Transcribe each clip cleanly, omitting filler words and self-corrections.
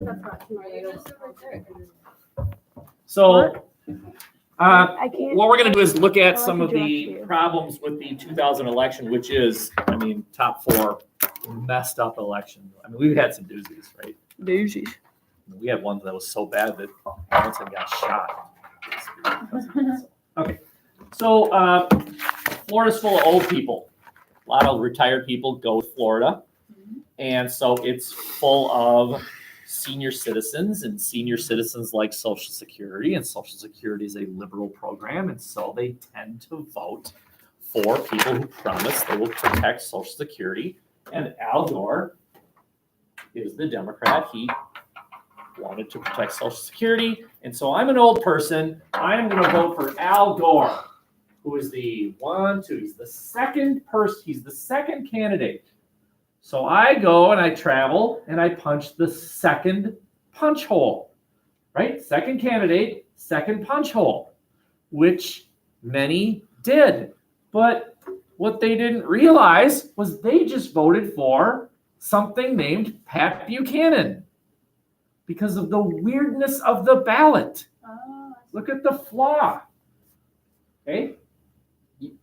That's not true. So I can't. what we're going to do is look at I some like of to the direct you. problems with the 2000 election, which is, I mean, top 4 messed up election. I mean, we've had some doozies, right? Doozies. We had one that was so bad that Hamilton got shot. Okay, so Florida's full of old people. A lot of retired people go to Florida, and so it's full of senior citizens, and senior citizens like Social Security, and Social Security is a liberal program, and so they tend to vote for people who promise they will protect Social Security. And Al Gore is the Democrat. He wanted to protect Social Security, and so I'm an old person. I'm going to vote for Al Gore, who is he's the second person, he's the second candidate. So I go and I travel and I punch the second punch hole, right? Second candidate, second punch hole, which many did. But what they didn't realize was they just voted for something named Pat Buchanan because of the weirdness of the ballot. Look at the flaw. Okay?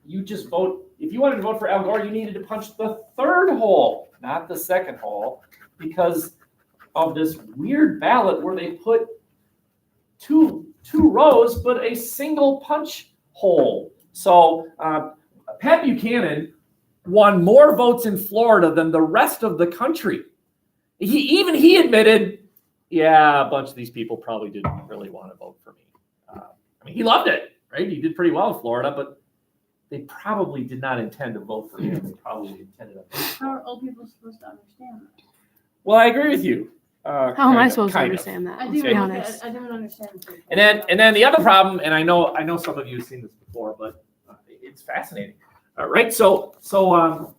You just vote. If you wanted to vote for Al Gore, you needed to punch the third hole, not the second hole, because of this weird ballot where they put two rows but a single punch hole. So Pat Buchanan won more votes in Florida than the rest of the country. He admitted, yeah, a bunch of these people probably didn't really want to vote for me. I mean, he loved it, right? He did pretty well in Florida, but they probably did not intend to vote for him. They probably intended to. How are old people supposed to understand that? Well, I agree with you. How am I supposed to understand that? I Let's do. be honest. I don't understand. And then the other problem, and I know some of you have seen this before, but it's fascinating. Right? So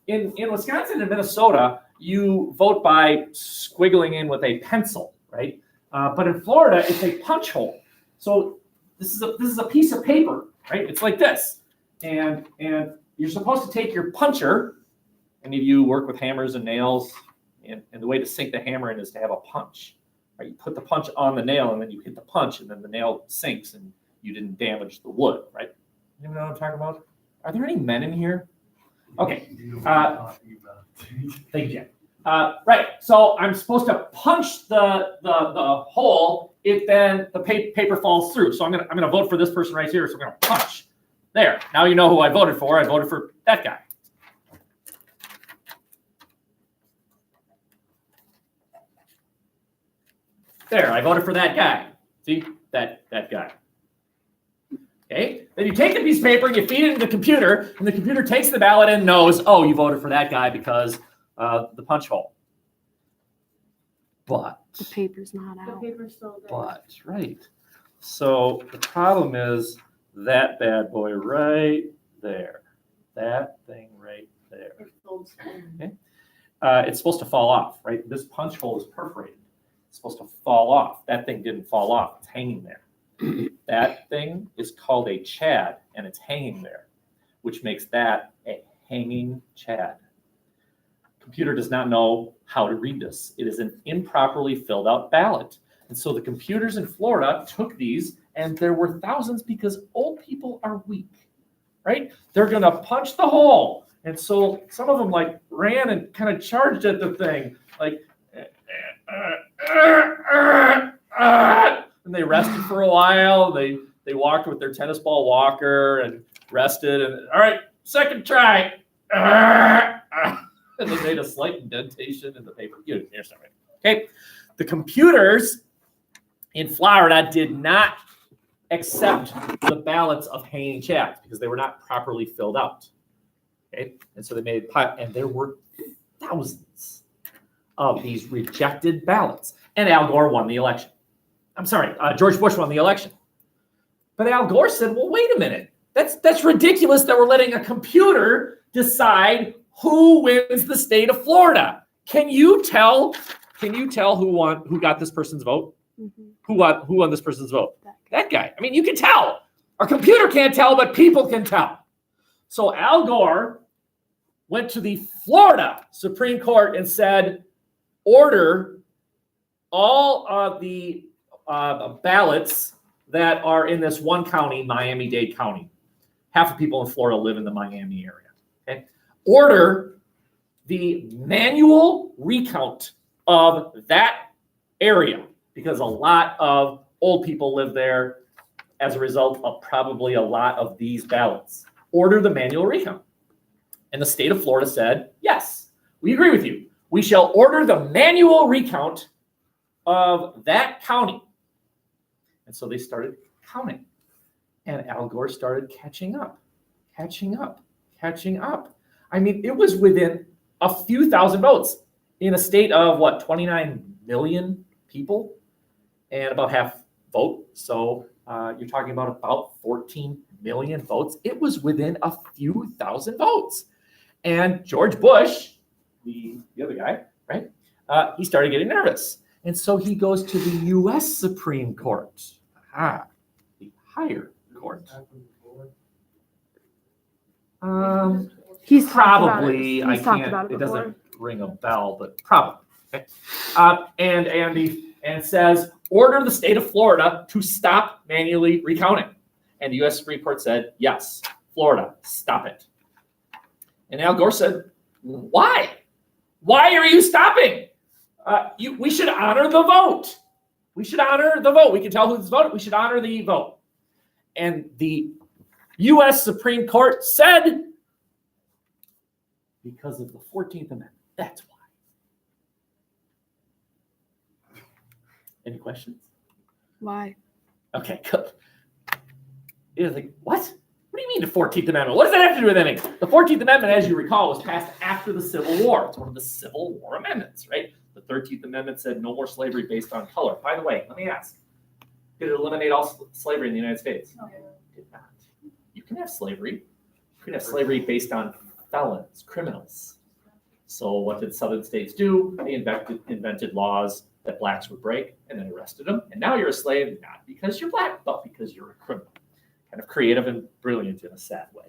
in Wisconsin and Minnesota, you vote by squiggling in with a pencil, right? But in Florida, it's a punch hole. So this is a piece of paper, right? It's like this, and you're supposed to take your puncher. Any of you work with hammers and nails, and the way to sink the hammer in is to have a punch. Right? You put the punch on the nail, and then you hit the punch, and then the nail sinks, and you didn't damage the wood, right? You know what I'm talking about? Are there any men in here? Okay. Thank you, Jack. Right. So I'm supposed to punch the hole. Then the paper falls through. So I'm gonna vote for this person right here. So I'm gonna punch. There. Now you know who I voted for. I voted for that guy. There. I voted for that guy. See that guy. Okay. Then you take the piece of paper and you feed it into the computer, and the computer takes the ballot and knows, oh, you voted for that guy because the punch hole. But The paper's not out. The paper's still there. but right. So the problem is that bad boy right there. That thing right there. It folds in. Okay. It's supposed to fall off, right? This punch hole is perforated. It's supposed to fall off. That thing didn't fall off. It's hanging there. That thing is called a chad, and it's hanging there, which makes that a hanging chad. Computer does not know how to read this. It is an improperly filled out ballot. And so the computers in Florida took these, and there were thousands because old people are weak, right? They're going to punch the hole. And so some of them like ran and kind of charged at the thing, like, and they rested for a while. They walked with their tennis ball walker and rested. And all right, second try. And they made a slight indentation in the paper. Okay. The computers in Florida did not accept the ballots of hanging chads because they were not properly filled out. Okay. And so they made, and there were thousands of these rejected ballots. And Al Gore won the election. I'm sorry, George Bush won the election. But Al Gore said, well, wait a minute. That's ridiculous that we're letting a computer decide who wins the state of Florida. Can you tell who got this person's vote? Mm-hmm. Who won this person's vote? That guy. I mean, you can tell. Our computer can't tell, but people can tell. So Al Gore went to the Florida Supreme Court and said, order all of the ballots that are in this one county, Miami-Dade County. Half the people in Florida live in the Miami area. Okay, order the manual recount of that area because a lot of old people live there as a result of probably a lot of these ballots. Order the manual recount. And the state of Florida said, yes, we agree with you. We shall order the manual recount of that county. And so they started counting. And Al Gore started catching up. I mean, it was within a few thousand votes in a state of what, 29 million people and about half vote. So you're talking about 14 million votes. It was within a few thousand votes. And George Bush, the other guy, right? He started getting nervous. And so he goes to the U.S. Supreme Court, the higher court. He's Probably, I talked about can't, it before. doesn't ring a bell, but probably. Okay. And says, order the state of Florida to stop manually recounting. And the U.S. Supreme Court said, yes, Florida, stop it. And Al Gore said, why? Why are you stopping? We should honor the vote. We should honor the vote. We can tell who's voted. We should honor the vote. And the U.S. Supreme Court said, because of the 14th Amendment. That's why. Any questions? Why? Okay, good. You're like, what? What do you mean the 14th Amendment? What does that have to do with anything? The 14th Amendment, as you recall, was passed after the Civil War. It's one of the Civil War amendments, right? The 13th Amendment said no more slavery based on color. By the way, let me ask, did it eliminate all slavery in the United States? No. It did not. You can have slavery. You can have slavery based on felons, criminals. So what did Southern states do? They invented laws that blacks would break and then arrested them. And now you're a slave, not because you're black, but because you're a criminal. Kind of creative and brilliant in a sad way.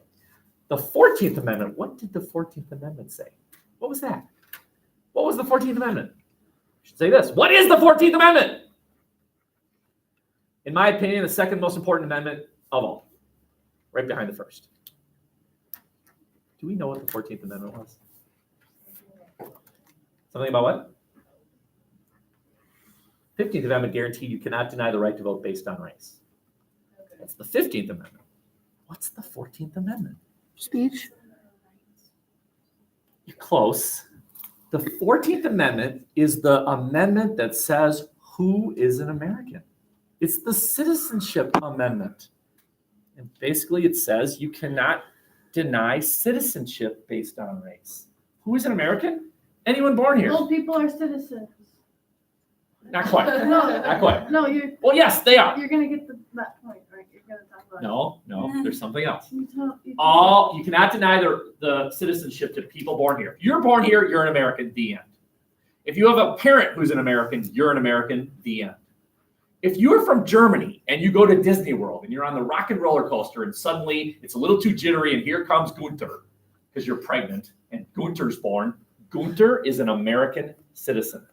The 14th Amendment, what did the 14th Amendment say? What was that? What was the 14th Amendment? I should say this. What is the 14th Amendment? In my opinion, the second most important amendment of all. Right behind the first. Do we know what the 14th Amendment was? Something about what? 15th Amendment guaranteed you cannot deny the right to vote based on race. That's the 15th Amendment. What's the 14th Amendment? Speech. You're close. The 14th Amendment is the amendment that says who is an American. It's the Citizenship Amendment. And basically it says you cannot deny citizenship based on race. Who is an American? Anyone born here. Old people are citizens. Not quite. No. Not quite. No, you're Well, yes, they are. gonna get that point, right? You're gonna talk about No, there's something else. You You cannot deny the citizenship to people born here. If you're born here, you're an American, the end. If you have a parent who's an American, you're an American, the end. If you're from Germany and you go to Disney World and you're on the rock and roller coaster and suddenly it's a little too jittery and here comes Gunther because you're pregnant and Gunther's born, Gunther is an American citizen.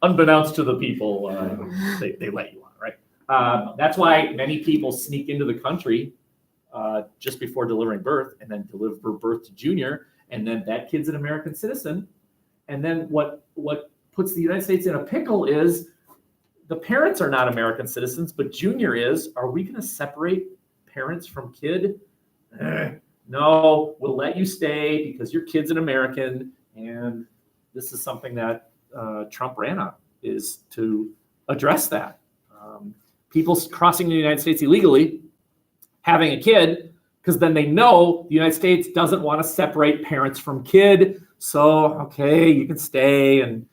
Unbeknownst to the people, they let you on, right? That's why many people sneak into the country just before delivering birth and then deliver birth to Junior, and then that kid's an American citizen. And then what puts the United States in a pickle is the parents are not American citizens, but Junior is. Are we going to separate parents from kid? No, we'll let you stay because your kid's an American. And this is something that Trump ran on, is to address that. People crossing the United States illegally, having a kid, because then they know the United States doesn't want to separate parents from kid. So, okay, you can stay, and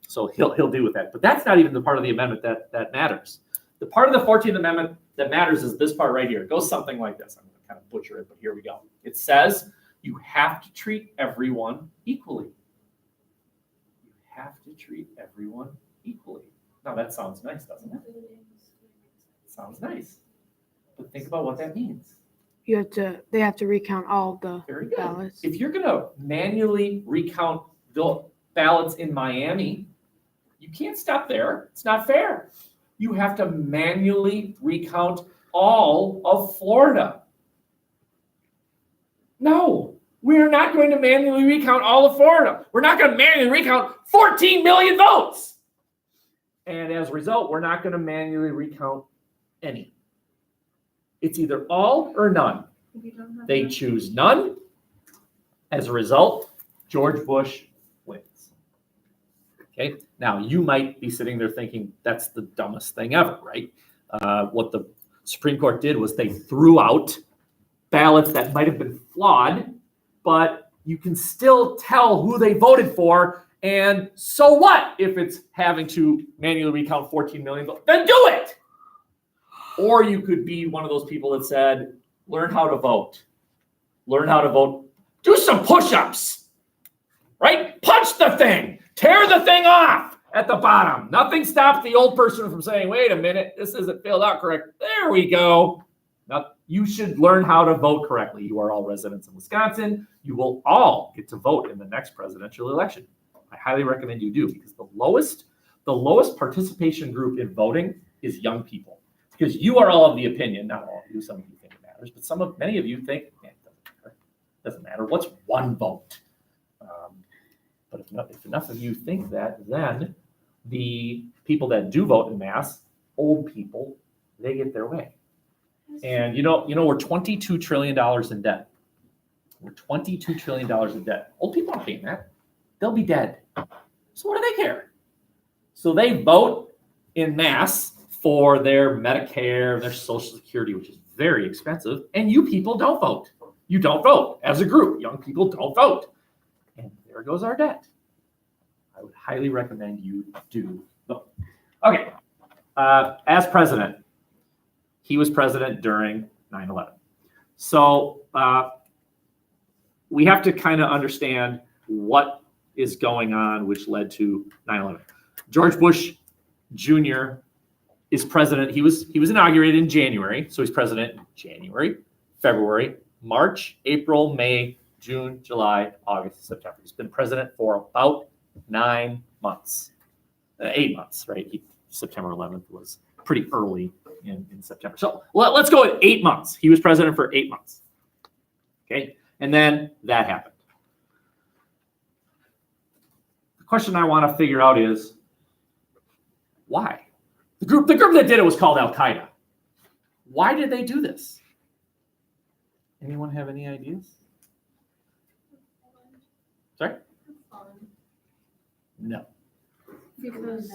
so he'll deal with that. But that's not even the part of the amendment that matters. The part of the 14th Amendment that matters is this part right here. It goes something like this. I'm going to kind of butcher it, but here we go. It says you have to treat everyone equally. You have to treat everyone equally. Now that sounds nice, doesn't it? Sounds nice. But think about what that means. they have to recount all the Very good. ballots. If you're gonna manually recount the ballots in Miami, you can't stop there. It's not fair. You have to manually recount all of Florida. No, we're not going to manually recount all of Florida. We're not going to manually recount 14 million votes. And as a result, we're not going to manually recount any. It's either all or none. If you don't have They enough- choose none. As a result, George Bush wins. Okay, now you might be sitting there thinking that's the dumbest thing ever, right? What the Supreme Court did was they threw out ballots that might have been flawed, but you can still tell who they voted for. And so what if it's having to manually recount 14 million votes? Then do it. Or you could be one of those people that said, learn how to vote. Learn how to vote. Do some push-ups, right? Punch the thing. Tear the thing off at the bottom. Nothing stops the old person from saying, wait a minute, this isn't filled out correct. There we go. Now, you should learn how to vote correctly. You are all residents in Wisconsin. You will all get to vote in the next presidential election. I highly recommend you do, because the lowest participation group in voting is young people. Because you are all of the opinion, not all of you, some of you think it matters, but many of you think, it doesn't matter. It doesn't matter. What's one vote? But if enough of you think that, then the people that do vote in mass, old people, they get their way. And you know, we're $22 trillion in debt. We're $22 trillion in debt. Old people aren't paying that. They'll be dead. So what do they care? So they vote in mass for their Medicare, their Social Security, which is very expensive. And you people don't vote. You don't vote as a group. Young people don't vote. And there goes our debt. I would highly recommend you do vote. Okay. As president, he was president during 9/11. So we have to kind of understand what is going on, which led to 9/11. George Bush Jr. is president. He was inaugurated in January, so he's president in January, February, March, April, May, June, July, August, September. He's been president for about 9 months, 8 months, right? September 11th was pretty early in September. So let's go at 8 months. He was president for 8 months. Okay, and then that happened. The question I want to figure out is why? The group that did it was called Al Qaeda. Why did they do this? Anyone have any ideas? Sorry? No. Because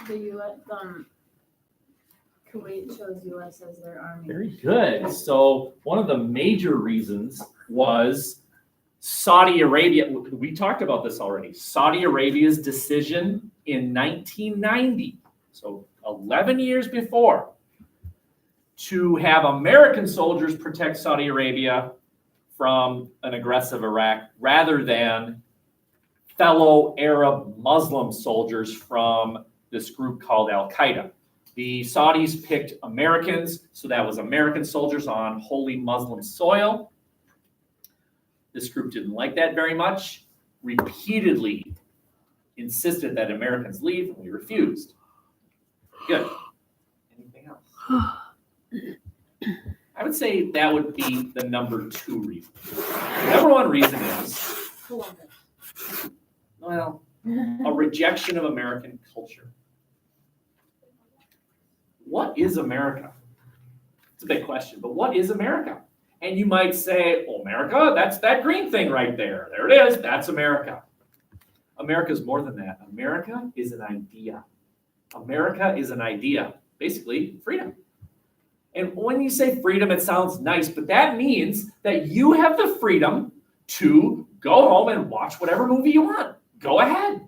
the U.S. Kuwait chose U.S. as their army. Very good. So one of the major reasons was Saudi Arabia. We talked about this already. Saudi Arabia's decision in 1990, so 11 years before, to have American soldiers protect Saudi Arabia from an aggressive Iraq rather than fellow Arab Muslim soldiers from this group called Al Qaeda. The Saudis picked Americans, so that was American soldiers on holy Muslim soil. This group didn't like that very much, repeatedly insisted that Americans leave, and we refused. Good. Anything else? I would say that would be the number 2 reason. The number 1 reason is, Columbus. well, a rejection of American culture. What is America? It's a big question, but what is America? And you might say, well, America, that's that green thing right there. There it is. That's America. America is more than that. America is an idea. America is an idea. Basically, freedom. And when you say freedom, it sounds nice, but that means that you have the freedom to go home and watch whatever movie you want. Go ahead.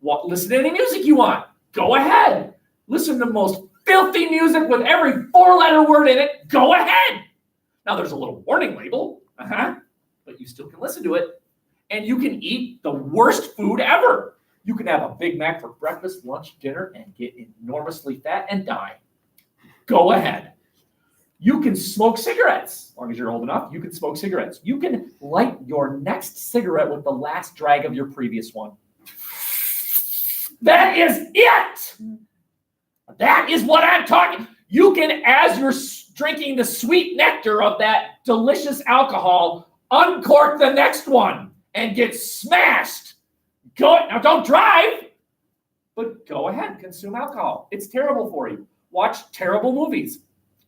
Listen to any music you want. Go ahead. Listen to the most filthy music with every 4-letter word in it. Go ahead. Now, there's a little warning label, but you still can listen to it. And you can eat the worst food ever. You can have a Big Mac for breakfast, lunch, dinner, and get enormously fat and die. Go ahead. You can smoke cigarettes. As long as you're old enough, you can smoke cigarettes. You can light your next cigarette with the last drag of your previous one. That is it. That is what I'm talking. You can, as you're drinking the sweet nectar of that delicious alcohol, uncork the next one and get smashed. Now don't drive, but go ahead, consume alcohol. It's terrible for you. Watch terrible movies.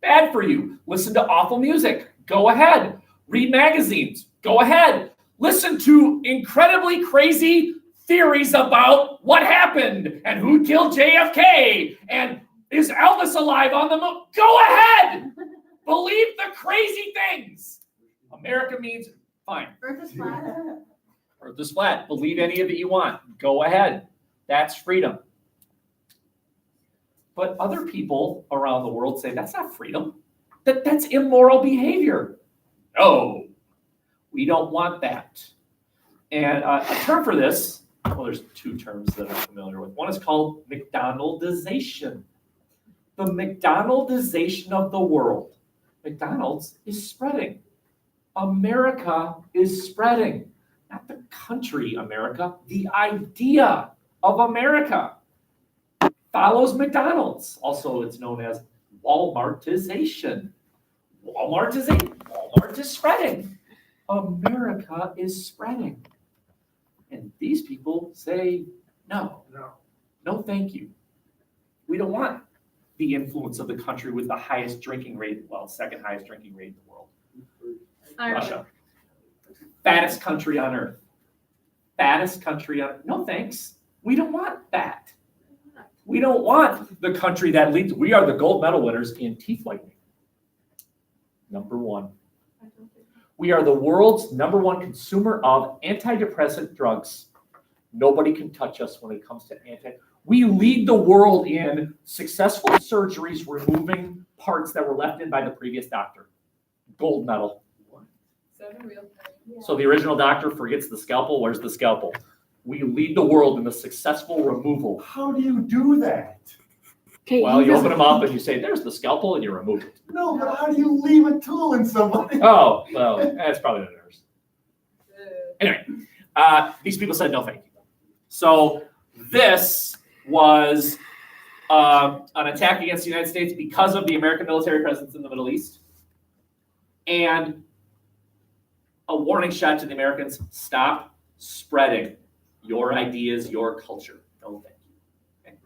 Bad for you. Listen to awful music. Go ahead. Read magazines. Go ahead. Listen to incredibly crazy theories about what happened and who killed JFK and is Elvis alive on the moon. Go ahead. Believe the crazy things. America means fine. Earth is flat. Earth is flat. Believe any of it you want. Go ahead. That's freedom. But other people around the world say that's not freedom. That's immoral behavior. No, we don't want that. And a term for this, well, there's two terms that I'm familiar with. One is called McDonaldization. The McDonaldization of the world. McDonald's is spreading. America is spreading. Not the country America, the idea of America follows McDonald's. Also, it's known as Walmartization. Walmart is spreading. America is spreading. And these people say, no, thank you. We don't want the influence of the country with the highest drinking rate, well, second highest drinking rate in the world. Russia. Fattest country on earth. Fattest country on earth. No thanks. We don't want that. We don't want the country that leads. We are the gold medal winners in teeth whitening. Number one. We are the world's number one consumer of antidepressant drugs. Nobody can touch us when it comes to We lead the world in successful surgeries removing parts that were left in by the previous doctor. Gold medal. So the original doctor forgets the scalpel. Where's the scalpel? We lead the world in the successful removal. How do you do that? Okay, Well, you open them up and you say, there's the scalpel, and you remove it. No, but how do you leave a tool in somebody? Oh, well, that's probably the nurse. Anyway, these people said no thank you. So this was an attack against the United States because of the American military presence in the Middle East. And a warning shot to the Americans, stop spreading your ideas, your culture. No thank you. Okay.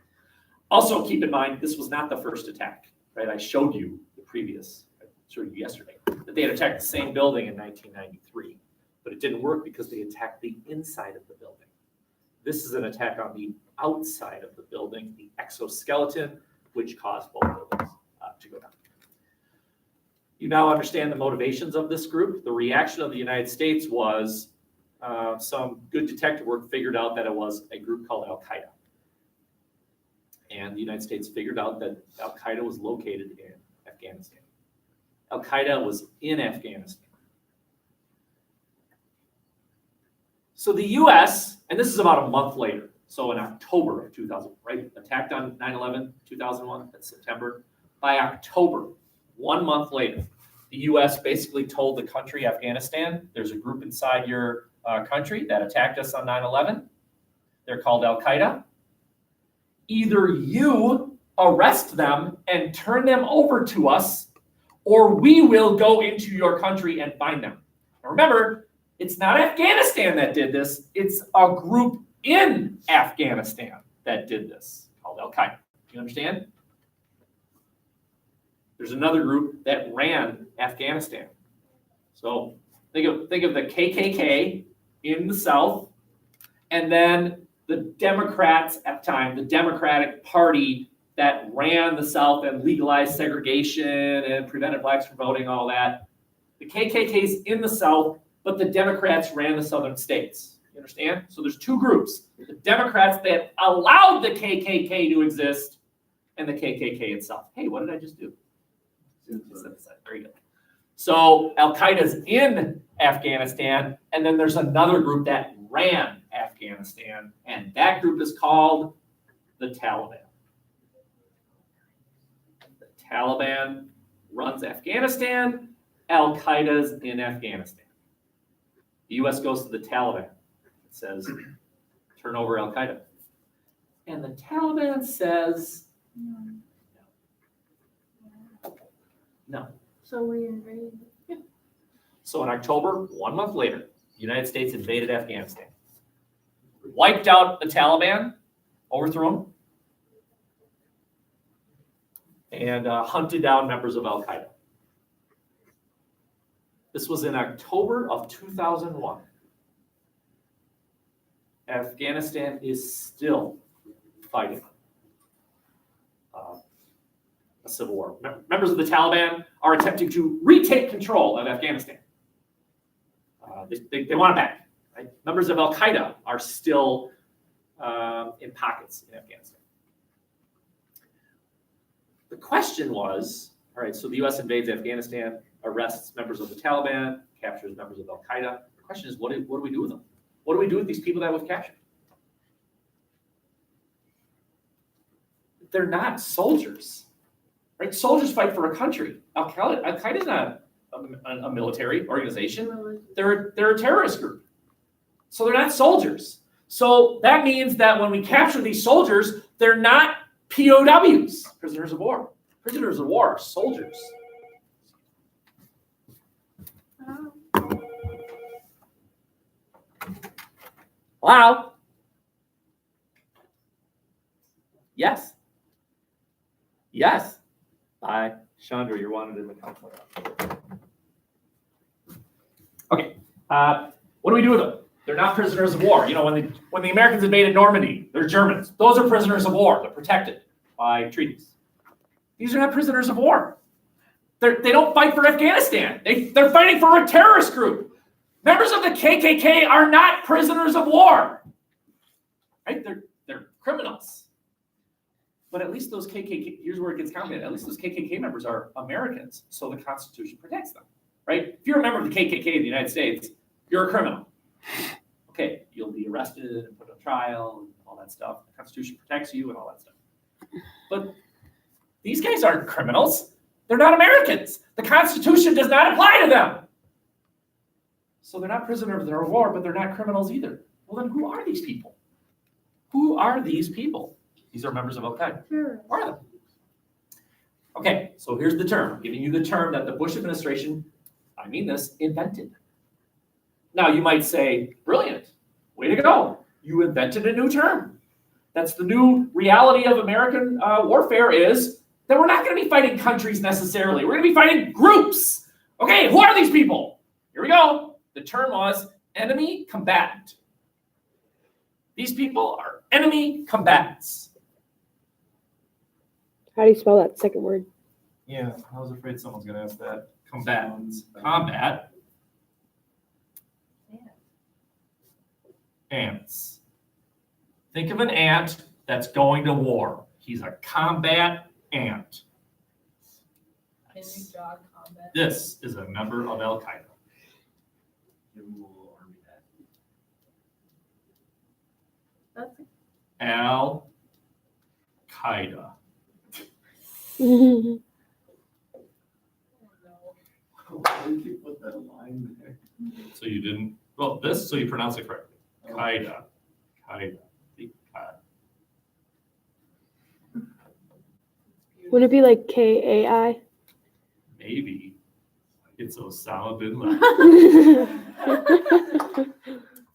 Also, keep in mind, this was not the first attack, right? I showed you I showed you yesterday, that they had attacked the same building in 1993, but it didn't work because they attacked the inside of the building. This is an attack on the outside of the building, the exoskeleton, which caused both buildings to go down. You now understand the motivations of this group. The reaction of the United States was some good detective work figured out that it was a group called Al-Qaeda. And the United States figured out that Al-Qaeda was located in Afghanistan. Al-Qaeda was in Afghanistan. So the US, and this is about a month later, so in October of 2000, right? Attacked on 9/11, 2001, that's September. By October, 1 month later, the US basically told the country Afghanistan, there's a group inside your country that attacked us on 9/11. They're called Al-Qaeda. Either you arrest them and turn them over to us, or we will go into your country and find them. Now remember, it's not Afghanistan that did this. It's a group in Afghanistan that did this, called Al-Qaeda. You understand? There's another group that ran Afghanistan. So think of the KKK in the South, and then the Democrats at the time, the Democratic Party that ran the South and legalized segregation and prevented blacks from voting, all that. The KKK's in the South, but the Democrats ran the southern states. You understand? So there's two groups. The Democrats that allowed the KKK to exist and the KKK itself. Hey, what did I just do? Very good. So Al-Qaeda's in Afghanistan, and then there's another group that ran Afghanistan, and that group is called the Taliban. The Taliban runs Afghanistan. Al-Qaeda's in Afghanistan. The US goes to the Taliban. It says, turn over Al-Qaeda. And the Taliban says, no. So we invaded. So in October, 1 month later, the United States invaded Afghanistan. Wiped out the Taliban, overthrew them, and hunted down members of Al-Qaeda. This was in October of 2001. Afghanistan is still fighting a civil war. Members of the Taliban are attempting to retake control of Afghanistan. They want it back. Right? Members of Al-Qaeda are still in pockets in Afghanistan. The question was, all right, so the U.S. invades Afghanistan, arrests members of the Taliban, captures members of Al-Qaeda. The question is, what do we do with them? What do we do with these people that we've captured? They're not soldiers, right? Soldiers fight for a country. Al-Qaeda is not a military organization. They're a terrorist group. So they're not soldiers. So that means that when we capture these soldiers, they're not POWs, prisoners of war. Prisoners of war are soldiers. Wow. Yes. Yes. Bye. Chandra, you're wanted in the conflict. Okay. What do we do with them? They're not prisoners of war. You know, when the Americans invaded Normandy, they're Germans. Those are prisoners of war. They're protected by treaties. These are not prisoners of war. They don't fight for Afghanistan. They're fighting for a terrorist group. Members of the KKK are not prisoners of war. Right? They're criminals. But at least those KKK, here's where it gets complicated. At least those KKK members are Americans, so the Constitution protects them. Right? If you're a member of the KKK in the United States, you're a criminal. Okay, you'll be arrested and put on trial and all that stuff. The Constitution protects you and all that stuff. But these guys aren't criminals. They're not Americans. The Constitution does not apply to them. So they're not prisoners of war, but they're not criminals either. Well, then who are these people? Who are these people? These are members of Al-Qaeda. Who are them? Okay, so here's the term. I'm giving you the term that the Bush administration, I mean this, invented. Now you might say, brilliant, way to go. You invented a new term. That's the new reality of American warfare is that we're not going to be fighting countries necessarily. We're going to be fighting groups. Okay, who are these people? Here we go. The term was enemy combatant. These people are enemy combatants. How do you spell that second word? Yeah, I was afraid someone's going to ask that. Combatants. Combat. Ants. Think of an ant that's going to war. He's a combat ant. Nice. Dog combat. This is a member of Al-Qaeda. That's Al-Qaeda. no. Why did you put that line there? So you didn't, well, this, so you pronounce it correctly. Qaeda. Qaeda. Wouldn't it be like Kai? Maybe it's Osama bin Laden.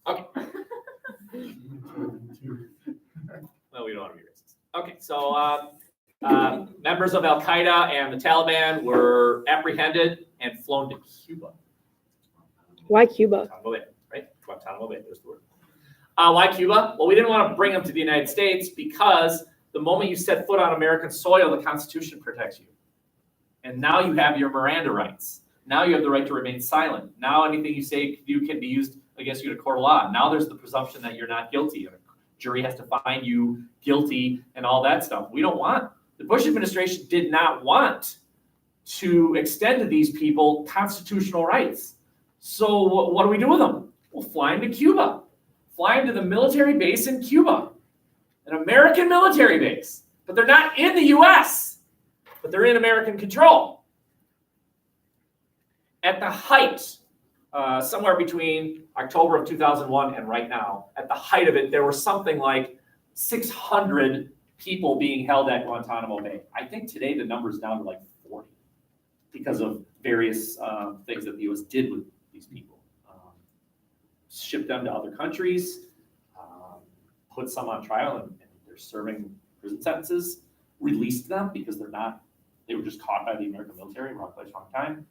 Okay. Well, we don't want to be racist. Okay, so members of Al-Qaeda and the Taliban were apprehended and flown to Cuba. Why Cuba? Guantanamo Bay, right? Guantanamo Bay, there's the word. Why Cuba? Well, we didn't want to bring them to the United States because the moment you set foot on American soil, the Constitution protects you. And now you have your Miranda rights. Now you have the right to remain silent. Now anything you say you can be used against you in a court of law. Now there's the presumption that you're not guilty. And a jury has to find you guilty and all that stuff. We don't want. The Bush administration did not want to extend to these people constitutional rights. So what do we do with them? We'll fly them to Cuba. Fly them to the military base in Cuba. An American military base. But they're not in the U.S., but they're in American control. at the height, somewhere between October of 2001 and right now, at the height of it, there were something like 600 people being held at Guantanamo Bay. I think today the number is down to like 40 because of various things that the U.S. did with these people. Shipped them to other countries, put some on trial, and they're serving prison sentences, released them because they were just caught by the American military, wrong place, wrong time,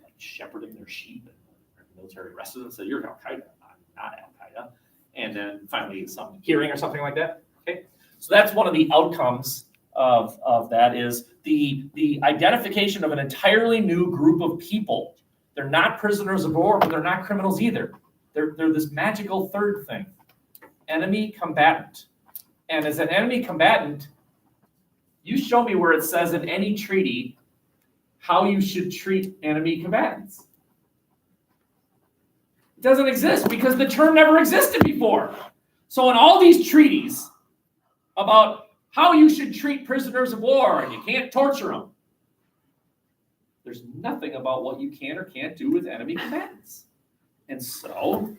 like shepherding their sheep, and the military arrested them and said, "You're Al-Qaeda." I'm not Al-Qaeda. And then finally some hearing or something like that. Okay, so that's one of the outcomes of that is the identification of an entirely new group of people. They're not prisoners of war, but they're not criminals either. They're this magical third thing, enemy combatant. And as an enemy combatant, you show me where it says in any treaty how you should treat enemy combatants. It doesn't exist because the term never existed before. So in all these treaties about how you should treat prisoners of war and you can't torture them, there's nothing about what you can or can't do with enemy combatants. And so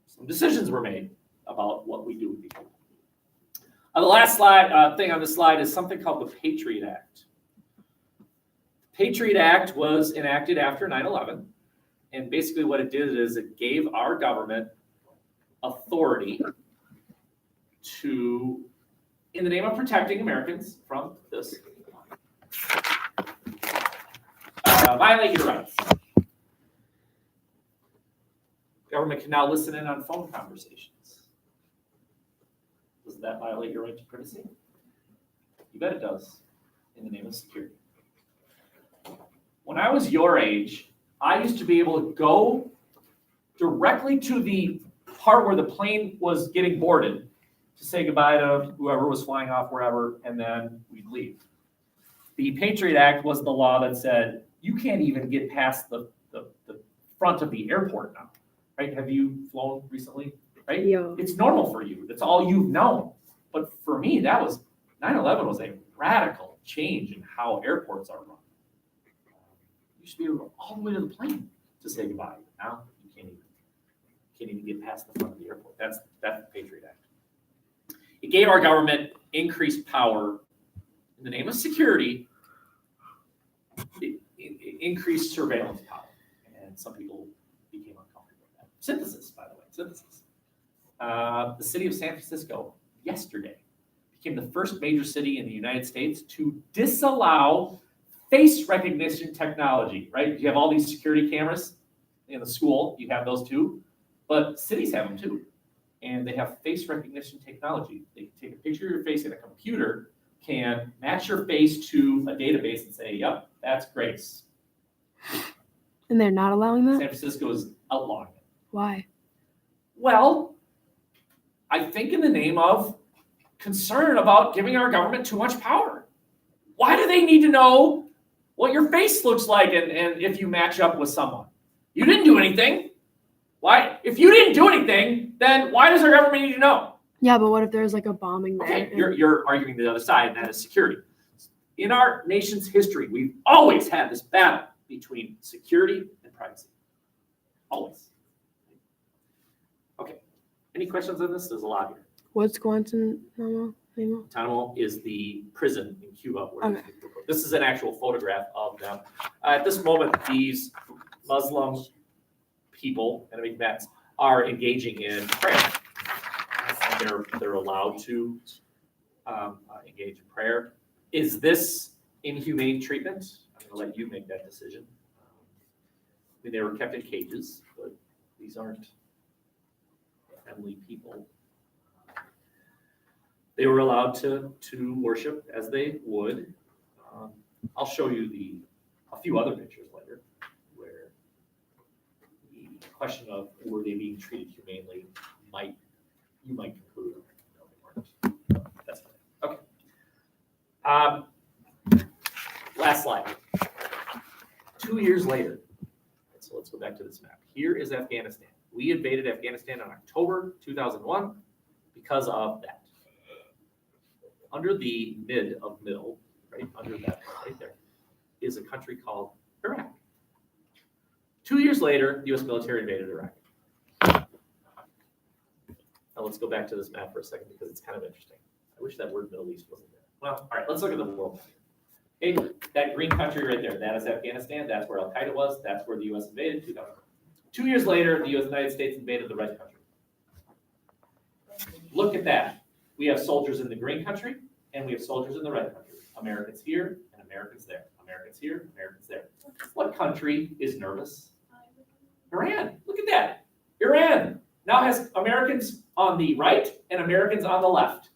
some decisions were made about what we do with people. The last thing on this slide is something called the Patriot Act. The Patriot Act was enacted after 9/11, and basically what it did is it gave our government authority to, in the name of protecting Americans from this, violate your rights. Government can now listen in on phone conversations. Does that violate your right to privacy? You bet it does, in the name of security. When I was your age, I used to be able to go directly to the part where the plane was getting boarded to say goodbye to whoever was flying off wherever, and then we'd leave. The Patriot Act was the law that said you can't even get past the front of the airport now. Right? Have you flown recently? Right? Yeah. It's normal for you. That's all you've known. But for me, 9/11 was a radical change in how airports are run. You should be able to go all the way to the plane to say goodbye. Now you can't even get past the front of the airport. That's the Patriot Act. It gave our government increased power in the name of security. It increased surveillance power, and some people became uncomfortable with that. Synthesis, by the way, synthesis. The city of San Francisco yesterday became the first major city in the United States to disallow face recognition technology, right? You have all these security cameras in the school, you have those too, but cities have them too. And they have face recognition technology. They can take a picture of your face and a computer can match your face to a database and say, yep, that's Grace. And they're not allowing that? San Francisco is outlawing it. Why? Well, I think in the name of concern about giving our government too much power. Why do they need to know what your face looks like and if you match up with someone? You didn't do anything. Why? If you didn't do anything, then why does our government need to know? Yeah, but what if there's like a bombing there? Okay, you're arguing the other side, and that is security. In our nation's history, we've always had this battle between security and privacy. Always. Okay. Any questions on this? There's a lot here. What's Guantanamo? Guantanamo is the prison in Cuba. Where Okay. This is an actual photograph of them. At this moment, these Muslim people, enemy combatants, are engaging in prayer. And they're allowed to engage in prayer. Is this inhumane treatment? I'm going to let you make that decision. I mean, they were kept in cages, but these aren't friendly people. They were allowed to worship as they would. I'll show you a few other pictures later where the question of were they being treated humanely you might conclude no, they weren't. That's fine. Okay. Last slide. 2 years later, so let's go back to this map. Here is Afghanistan. We invaded Afghanistan in October 2001 because of that. Under the middle, right under that right there, is a country called Iraq. 2 years later, the U.S. military invaded Iraq. Now let's go back to this map for a second because it's kind of interesting. I wish that word Middle East wasn't there. Well, all right, let's look at the world map. Okay, that green country right there, that is Afghanistan. That's where Al-Qaeda was. That's where the U.S. invaded. 2000. 2 years later, the United States invaded the red country. Look at that. We have soldiers in the green country, and we have soldiers in the red country. Americans here, and Americans there. Americans here, Americans there. What country is nervous? Iran. Look at that. Iran now has Americans on the right and Americans on the left.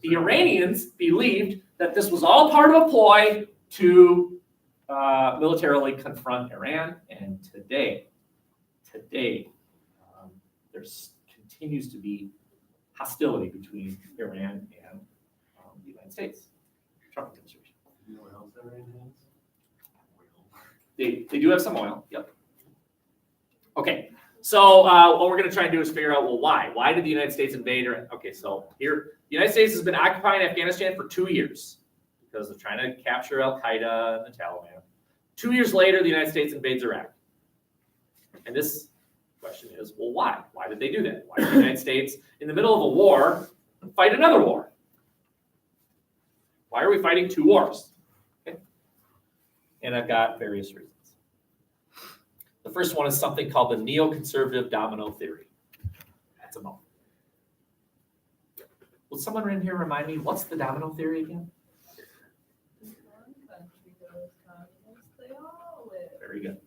The Iranians believed that this was all part of a ploy to militarily confront Iran, and today, there continues to be hostility between Iran and the United States. Trump administration. You know what else Iran has? They do have some oil. Yep. Okay. So what we're going to try and do is figure out, well, why? Why did the United States invade Iran? Okay, so here, the United States has been occupying Afghanistan for 2 years because of trying to capture Al-Qaeda and the Taliban. 2 years later, the United States invades Iraq. And this question is, well, why? Why did they do that? Why did the United States, in the middle of a war, fight another war? Why are we fighting 2 wars? Okay. And I've got various reasons. The first one is something called the neoconservative domino theory. That's a moment. Will someone in here remind me, what's the domino theory again? One country goes communist, they all live. Very good.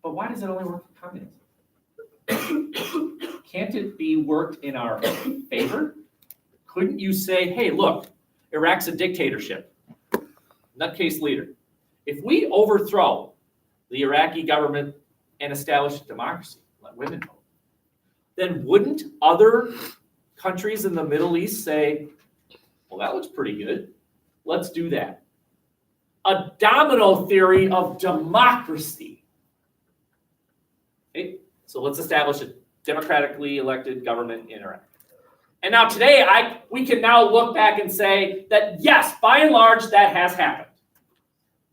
But why does it only work for communism? Can't it be worked in our favor? Couldn't you say, hey, look, Iraq's a dictatorship, nutcase leader. If we overthrow the Iraqi government and establish a democracy, let women vote, then wouldn't other countries in the Middle East say, well, that looks pretty good. Let's do that. A domino theory of democracy. Okay, so let's establish a democratically elected government in Iraq. And now today, we can now look back and say that yes, by and large, that has happened.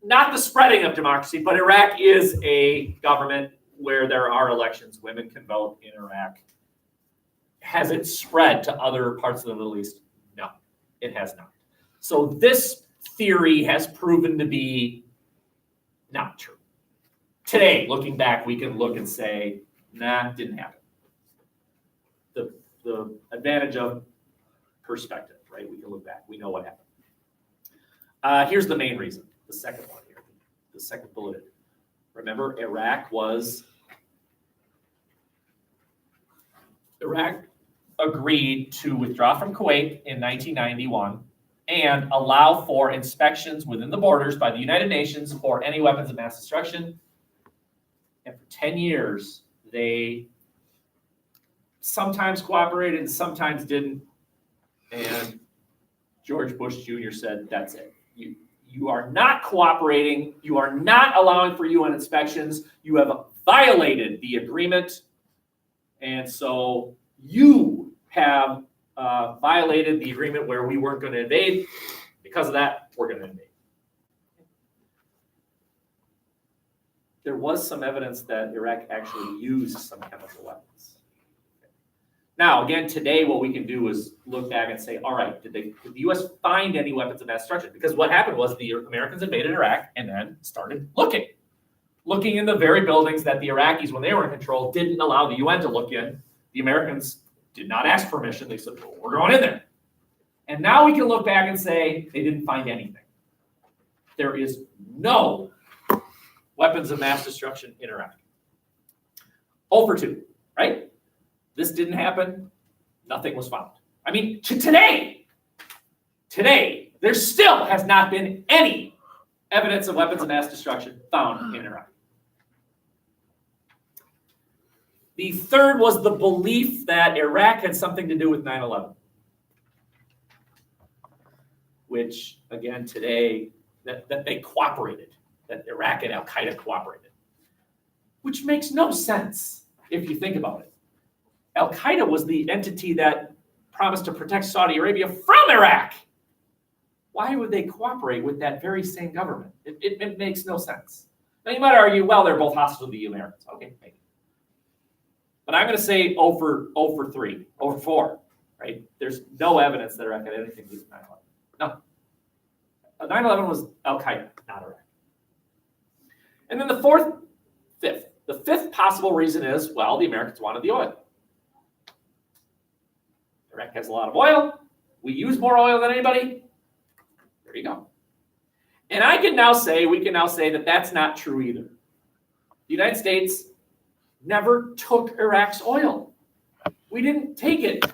Not the spreading of democracy, but Iraq is a government where there are elections. Women can vote in Iraq. Has it spread to other parts of the Middle East? No, it has not. So this theory has proven to be not true. Today, looking back, we can look and say, nah, didn't happen. The advantage of perspective, right? We can look back. We know what happened. Here's the main reason. The second one here. The second bulleted. Remember, Iraq agreed to withdraw from Kuwait in 1991 and allow for inspections within the borders by the United Nations for any weapons of mass destruction. And for 10 years, they sometimes cooperated and sometimes didn't. And George Bush Jr. said, that's it. You are not cooperating. You are not allowing for UN inspections. You have violated the agreement. And so you have violated the agreement where we weren't going to invade. Because of that, we're going to invade. There was some evidence that Iraq actually used some chemical weapons. Now, again, today what we can do is look back and say, all right, did the U.S. find any weapons of mass destruction? Because what happened was the Americans invaded Iraq and then started looking in the very buildings that the Iraqis, when they were in control, didn't allow the UN to look in. The Americans did not ask permission. They said, well, we're going in there. And now we can look back and say they didn't find anything. There is no weapons of mass destruction in Iraq. 0 for 2, right? This didn't happen. Nothing was found. I mean, today, there still has not been any evidence of weapons of mass destruction found in Iraq. The third was the belief that Iraq had something to do with 9/11, which, again, today, that they cooperated, that Iraq and Al-Qaeda cooperated, which makes no sense if you think about it. Al-Qaeda was the entity that promised to protect Saudi Arabia from Iraq. Why would they cooperate with that very same government? It makes no sense. Now you might argue, well, they're both hostile to the Americans. Okay, maybe. But I'm going to say 0 for 3, 0 for 4, right? There's no evidence that Iraq had anything to do with 9/11. No. 9/11 was Al-Qaeda, not Iraq. And then the fifth possible reason is, well, the Americans wanted the oil. Iraq has a lot of oil. We use more oil than anybody. There you go. And we can now say that that's not true either. The United States never took Iraq's oil. We didn't take it.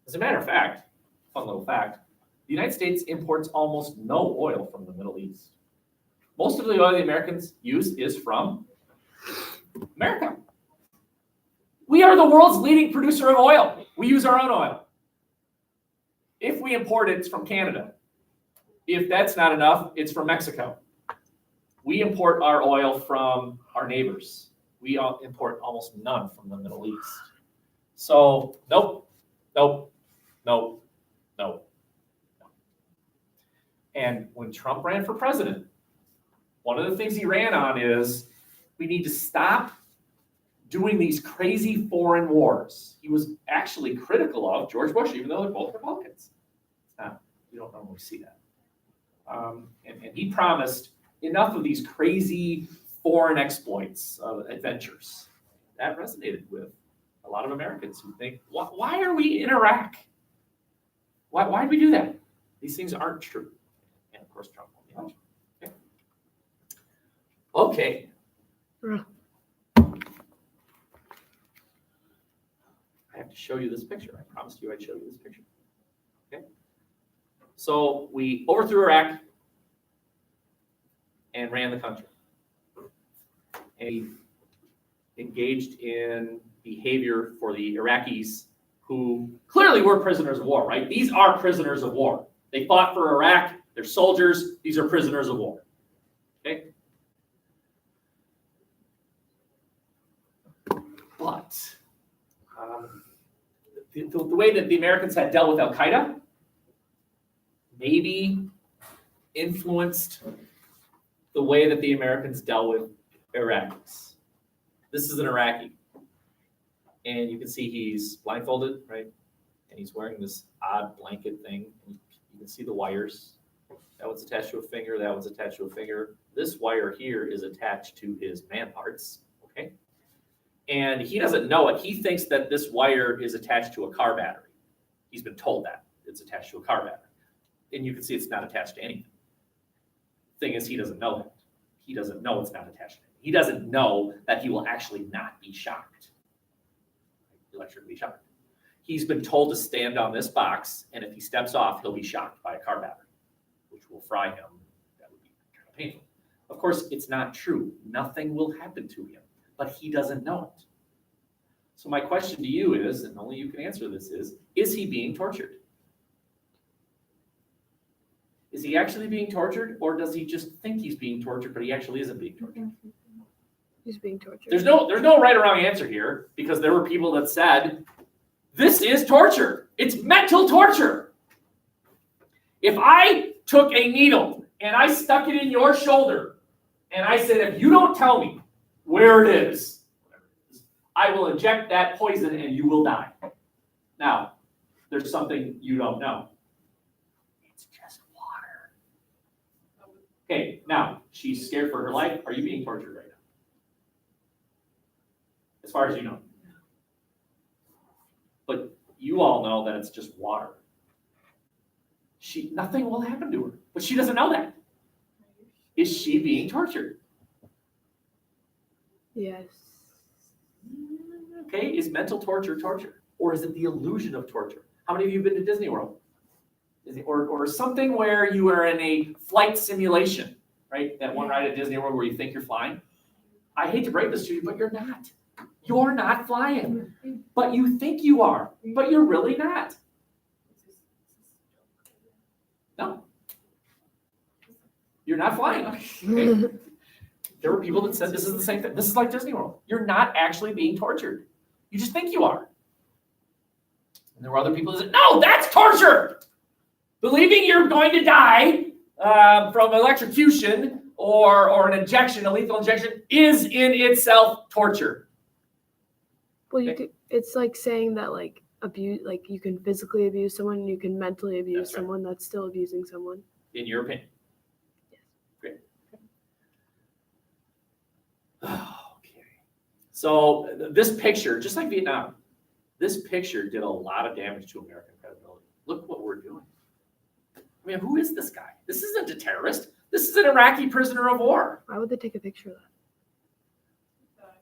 As a matter of fact, fun little fact, the United States imports almost no oil from the Middle East. Most of the oil the Americans use is from America. We are the world's leading producer of oil. We use our own oil. If we import it, it's from Canada. If that's not enough, it's from Mexico. We import our oil from our neighbors. We import almost none from the Middle East. So, nope. And when Trump ran for president, one of the things he ran on is we need to stop doing these crazy foreign wars. He was actually critical of George Bush, even though they're both Republicans. You don't normally see that. And he promised enough of these crazy foreign exploits, adventures. That resonated with a lot of Americans who think, why are we in Iraq? Why did we do that? These things aren't true. And of course, Trump won the election. Okay. I have to show you this picture. I promised you I'd show you this picture. Okay. So we overthrew Iraq and ran the country. And he engaged in behavior for the Iraqis who clearly were prisoners of war, right? These are prisoners of war. They fought for Iraq. They're soldiers. These are prisoners of war. Okay? But the way that the Americans had dealt with Al-Qaeda maybe influenced the way that the Americans dealt with Iraqis. This is an Iraqi. And you can see he's blindfolded, right? And he's wearing this odd blanket thing. And you can see the wires. That one's attached to a finger. That one's attached to a finger. This wire here is attached to his man parts, okay? And he doesn't know it. He thinks that this wire is attached to a car battery. He's been told that it's attached to a car battery. And you can see it's not attached to anything. Thing is, he doesn't know that. He doesn't know it's not attached to anything. He doesn't know that he will actually not be shocked. Electrically shocked. He's been told to stand on this box, and if he steps off, he'll be shocked by a car battery, which will fry him. That would be kind of painful. Of course, it's not true. Nothing will happen to him, but he doesn't know it. So my question to you is, and only you can answer this, is he being tortured? Is he actually being tortured, or does he just think he's being tortured, but he actually isn't being tortured? He's being tortured. There's no right or wrong answer here, because there were people that said, this is torture. It's mental torture. If I took a needle and I stuck it in your shoulder, and I said, if you don't tell me where it is, I will inject that poison and you will die. Now, there's something you don't know. It's just water. Okay, now, she's scared for her life. Are you being tortured right now? As far as you know. But you all know that it's just water. Nothing will happen to her, but she doesn't know that. Is she being tortured? Yes. Okay, is mental torture torture? Or is it the illusion of torture? How many of you have been to Disney World? Or something where you are in a flight simulation, right? That one ride at Disney World where you think you're flying. I hate to break this to you, but you're not. You're not flying. But you think you are, but you're really not. No. You're not flying. Okay. There were people that said this is the same thing. This is like Disney World. You're not actually being tortured. You just think you are. And there were other people that said, no, that's torture. Believing you're going to die from electrocution or an injection, a lethal injection, is in itself torture. Well, you Okay. could. It's like saying that like abuse, like you can physically abuse someone, and you can mentally abuse That's right. someone. That's still abusing someone. In your opinion? Yes. Great. Okay. So this picture, just like Vietnam, this picture did a lot of damage to American credibility. Look what we're doing. I mean, who is this guy? This isn't a terrorist. This is an Iraqi prisoner of war. Why would they take a picture of that?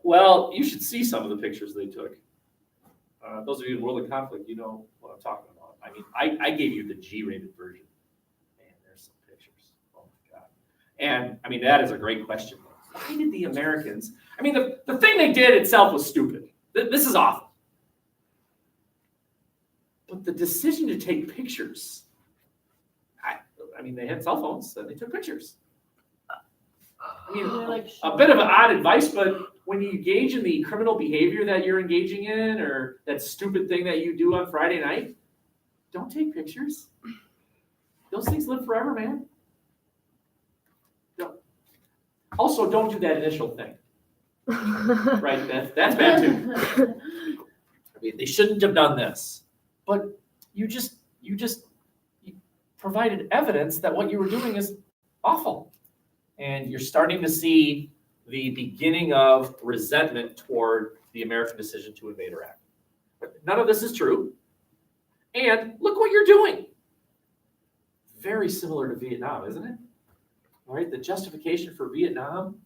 Well, you should see some of the pictures they took. Those of you in World of Conflict, you know what I'm talking about. I mean, I gave you the G-rated version. Man, there's some pictures. Oh my God. And I mean, that is a great question. Why did the Americans, I mean, the thing they did itself was stupid. This is awful. But the decision to take pictures, I mean, they had cell phones and they took pictures. I mean, They're like, a bit of odd advice, but when you engage in the criminal behavior that you're engaging in, or that stupid thing that you do on Friday night, don't take pictures. Those things live forever, man. Don't. Also, don't do that initial thing. Right? That's bad too. I mean, they shouldn't have done this, but you provided evidence that what you were doing is awful, and you're starting to see the beginning of resentment toward the American decision to invade Iraq. But none of this is true. And look what you're doing. Very similar to Vietnam, isn't it? All right, the justification for Vietnam,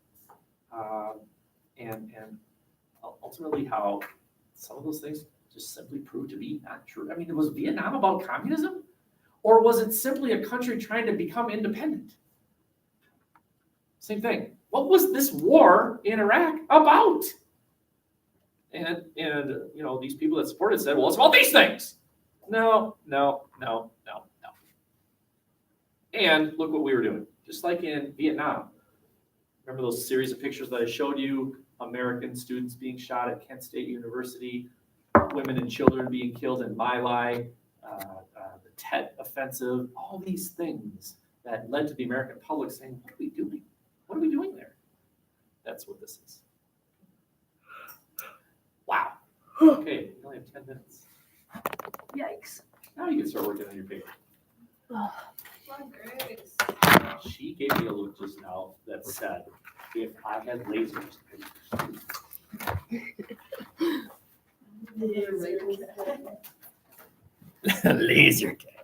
and ultimately how some of those things just simply proved to be not true. I mean, was Vietnam about communism? Or was it simply a country trying to become independent? Same thing. What was this war in Iraq about? And you know, these people that supported said, well, it's about these things. No. And look what we were doing. Just like in Vietnam. Remember those series of pictures that I showed you? American students being shot at Kent State University, women and children being killed in My Lai, the Tet Offensive, all these things that led to the American public saying, what are we doing? What are we doing there? That's what this is. Wow. Okay, we only have 10 minutes. Yikes. Now you can start working on your paper. my Grace. She gave me a look just now that said, if I had lasers. Laser tag.